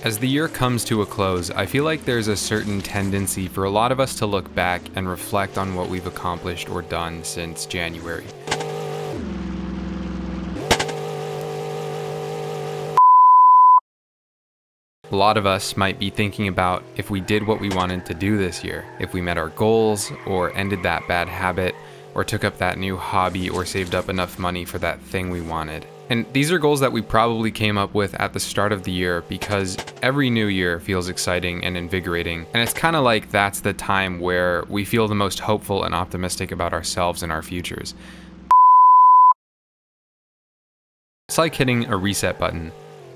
As the year comes to a close, I feel like there's a certain tendency for a lot of us to look back and reflect on what we've accomplished or done since January. A lot of us might be thinking about if we did what we wanted to do this year, if we met our goals, or ended that bad habit, or took up that new hobby, or saved up enough money for that thing we wanted. And these are goals that we probably came up with at the start of the year because every new year feels exciting and invigorating, and it's kind of like that's the time where we feel the most hopeful and optimistic about ourselves and our futures. It's like hitting a reset button.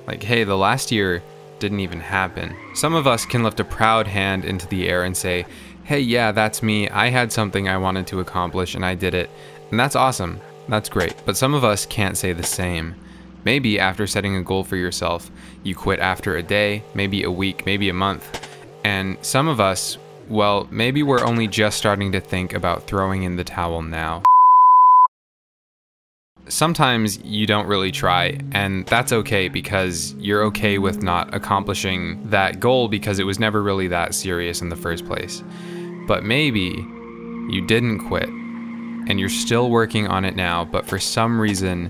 Like, hey, the last year didn't even happen. Some of us can lift a proud hand into the air and say, hey, yeah, that's me. I had something I wanted to accomplish and I did it. And that's awesome. That's great. But some of us can't say the same. Maybe after setting a goal for yourself, you quit after a day, maybe a week, maybe a month. And some of us, well, maybe we're only just starting to think about throwing in the towel now. Sometimes you don't really try, and that's okay because you're okay with not accomplishing that goal because it was never really that serious in the first place. But maybe you didn't quit, and you're still working on it now, but for some reason,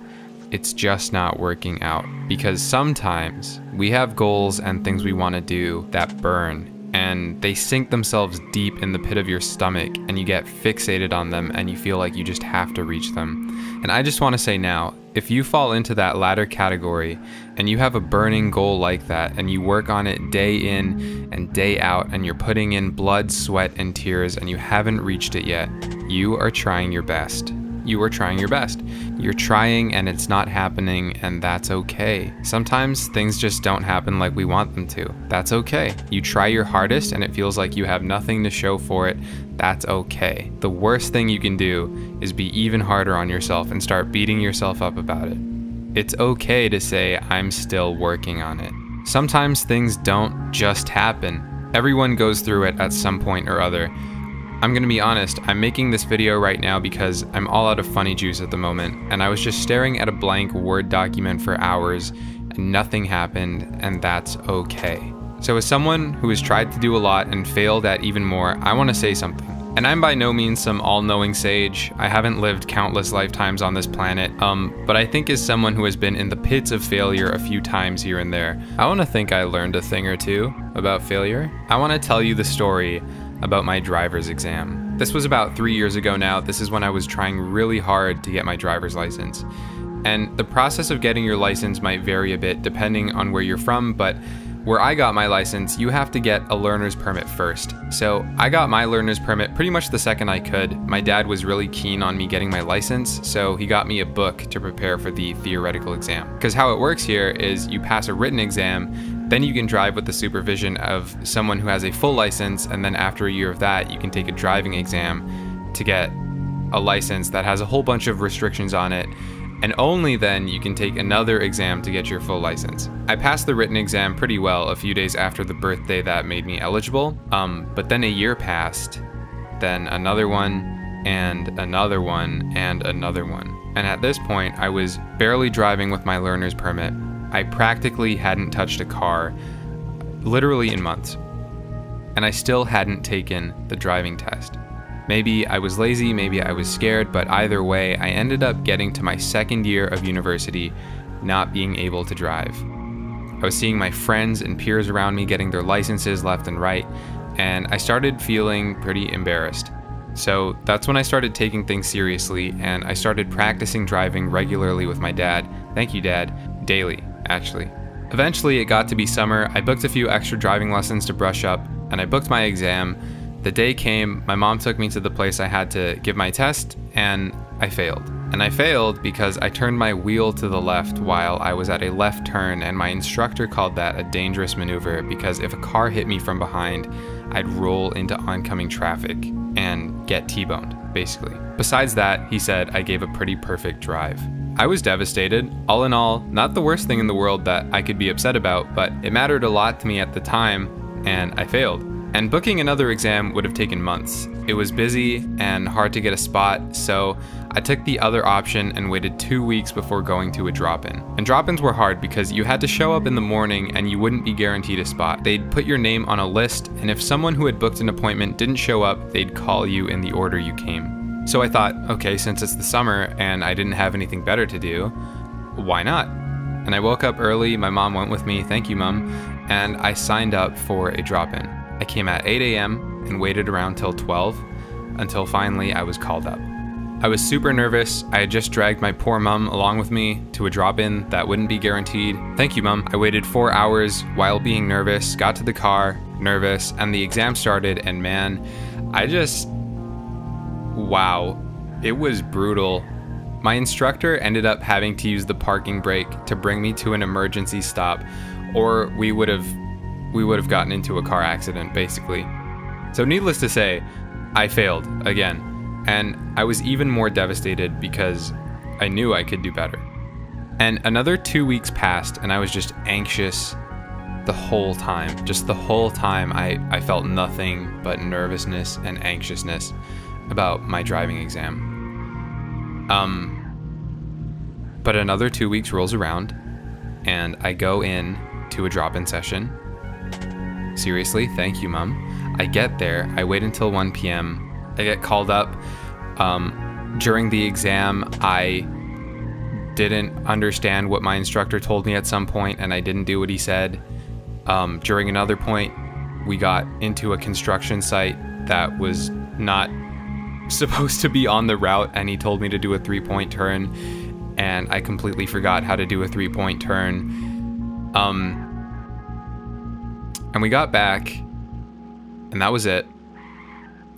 it's just not working out. Because sometimes we have goals and things we want to do that burn, and they sink themselves deep in the pit of your stomach, and you get fixated on them, and you feel like you just have to reach them. And I just want to say now, if you fall into that latter category, and you have a burning goal like that, and you work on it day in and day out, and you're putting in blood, sweat, and tears, and you haven't reached it yet, you are trying your best. You are trying your best. You're trying and it's not happening, and that's okay. Sometimes things just don't happen like we want them to. That's okay. You try your hardest and it feels like you have nothing to show for it. That's okay. The worst thing you can do is be even harder on yourself and start beating yourself up about it. It's okay to say, I'm still working on it. Sometimes things don't just happen. Everyone goes through it at some point or other. I'm gonna be honest, I'm making this video right now because I'm all out of funny juice at the moment, and I was just staring at a blank Word document for hours and nothing happened, and that's okay. So as someone who has tried to do a lot and failed at even more, I want to say something. And I'm by no means some all-knowing sage. I haven't lived countless lifetimes on this planet, but I think as someone who has been in the pits of failure a few times here and there, I want to think I learned a thing or two about failure. I want to tell you the story about my driver's exam. This was about 3 years ago now. This is when I was trying really hard to get my driver's license. And the process of getting your license might vary a bit depending on where you're from, but where I got my license, you have to get a learner's permit first. So I got my learner's permit pretty much the second I could. My dad was really keen on me getting my license, so he got me a book to prepare for the theoretical exam. Because how it works here is you pass a written exam, then you can drive with the supervision of someone who has a full license, and then after a year of that, you can take a driving exam to get a license that has a whole bunch of restrictions on it, and only then you can take another exam to get your full license. I passed the written exam pretty well a few days after the birthday that made me eligible, but then a year passed, then another one, and another one, and another one. And at this point, I was barely driving with my learner's permit. I practically hadn't touched a car, literally in months, and I still hadn't taken the driving test. Maybe I was lazy, maybe I was scared, but either way, I ended up getting to my second year of university not being able to drive. I was seeing my friends and peers around me getting their licenses left and right, and I started feeling pretty embarrassed. So that's when I started taking things seriously, and I started practicing driving regularly with my dad. Thank you, Dad. Daily, actually. Eventually, it got to be summer. I booked a few extra driving lessons to brush up, and I booked my exam. The day came, my mom took me to the place I had to give my test, and I failed. And I failed because I turned my wheel to the left while I was at a left turn, and my instructor called that a dangerous maneuver because if a car hit me from behind, I'd roll into oncoming traffic and get T-boned, basically. Besides that, he said I gave a pretty perfect drive. I was devastated. All in all, not the worst thing in the world that I could be upset about, but it mattered a lot to me at the time, and I failed. And booking another exam would have taken months. It was busy and hard to get a spot, so I took the other option and waited 2 weeks before going to a drop-in. And drop-ins were hard because you had to show up in the morning and you wouldn't be guaranteed a spot. They'd put your name on a list, and if someone who had booked an appointment didn't show up, they'd call you in the order you came. So I thought, okay, since it's the summer and I didn't have anything better to do, why not? And I woke up early, my mom went with me, thank you mom, and I signed up for a drop-in. I came at 8 a.m. and waited around till 12 until finally I was called up. I was super nervous. I had just dragged my poor mom along with me to a drop-in that wouldn't be guaranteed. Thank you, mom. I waited 4 hours while being nervous, got to the car, nervous, and the exam started, and man, wow, it was brutal. My instructor ended up having to use the parking brake to bring me to an emergency stop, or we would have gotten into a car accident, basically. So needless to say, I failed again, and I was even more devastated because I knew I could do better. And another 2 weeks passed, and I was just anxious the whole time. Just the whole time, I felt nothing but nervousness and anxiousness about my driving exam. But another 2 weeks rolls around, and I go in to a drop-in session. Seriously, thank you, mom. I get there, I wait until 1 p.m. I get called up. During the exam, I didn't understand what my instructor told me at some point, and I didn't do what he said. During another point, we got into a construction site that was not supposed to be on the route, and he told me to do a 3-point turn, and I completely forgot how to do a 3-point turn. And we got back, and that was it.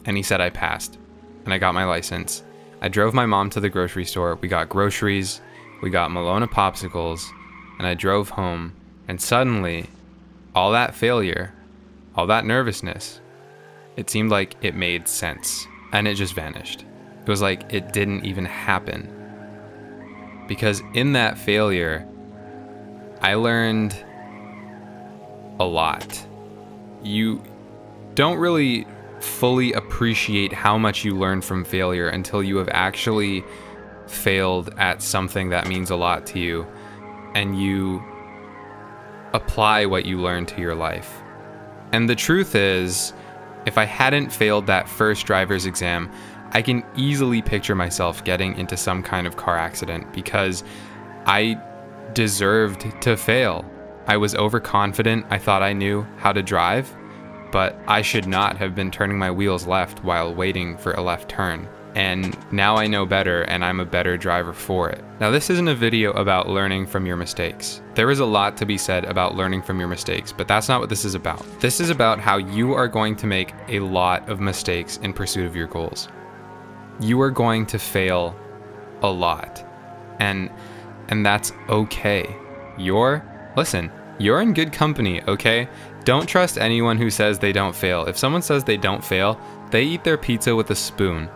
And he said I passed, and I got my license. I drove my mom to the grocery store. We got groceries, we got Malona popsicles, and I drove home. And suddenly, all that failure, all that nervousness, it seemed like it made sense, and it just vanished. It was like it didn't even happen. Because in that failure, I learned a lot. You don't really fully appreciate how much you learn from failure until you have actually failed at something that means a lot to you, and you apply what you learned to your life. And the truth is, if I hadn't failed that first driver's exam, I can easily picture myself getting into some kind of car accident because I deserved to fail. I was overconfident. I thought I knew how to drive, but I should not have been turning my wheels left while waiting for a left turn. And now I know better, and I'm a better driver for it. Now, this isn't a video about learning from your mistakes. There is a lot to be said about learning from your mistakes, but that's not what this is about. This is about how you are going to make a lot of mistakes in pursuit of your goals. You are going to fail a lot, and that's okay. Listen, you're in good company, okay? Don't trust anyone who says they don't fail. If someone says they don't fail, they eat their pizza with a spoon.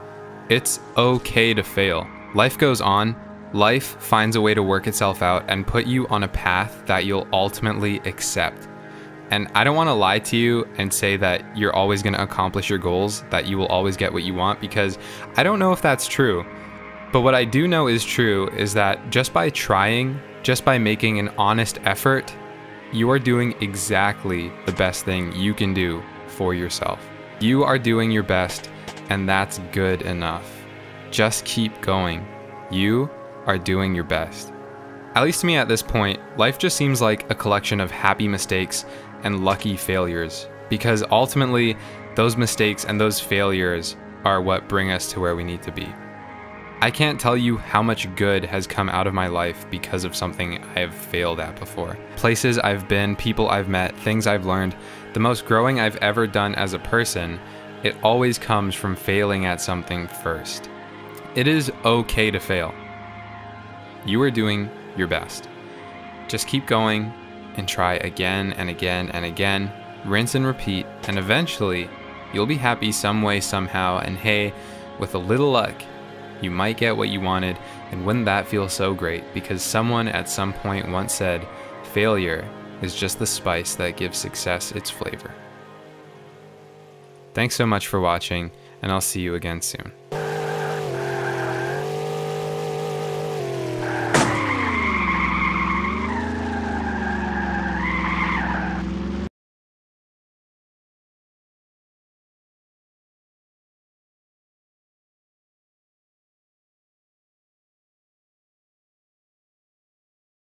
It's okay to fail. Life goes on. Life finds a way to work itself out and put you on a path that you'll ultimately accept. And I don't want to lie to you and say that you're always going to accomplish your goals, that you will always get what you want, because I don't know if that's true. But what I do know is true is that just by trying, just by making an honest effort, you are doing exactly the best thing you can do for yourself. You are doing your best, and that's good enough. Just keep going. You are doing your best. At least to me at this point, life just seems like a collection of happy mistakes and lucky failures, because ultimately, those mistakes and those failures are what bring us to where we need to be. I can't tell you how much good has come out of my life because of something I have failed at before. Places I've been, people I've met, things I've learned. The most growing I've ever done as a person, it always comes from failing at something first. It is okay to fail. You are doing your best. Just keep going and try again and again and again. Rinse and repeat, and eventually you'll be happy some way, somehow, and hey, with a little luck, you might get what you wanted, and wouldn't that feel so great? Because someone at some point once said, failure is just the spice that gives success its flavor. Thanks so much for watching, and I'll see you again soon.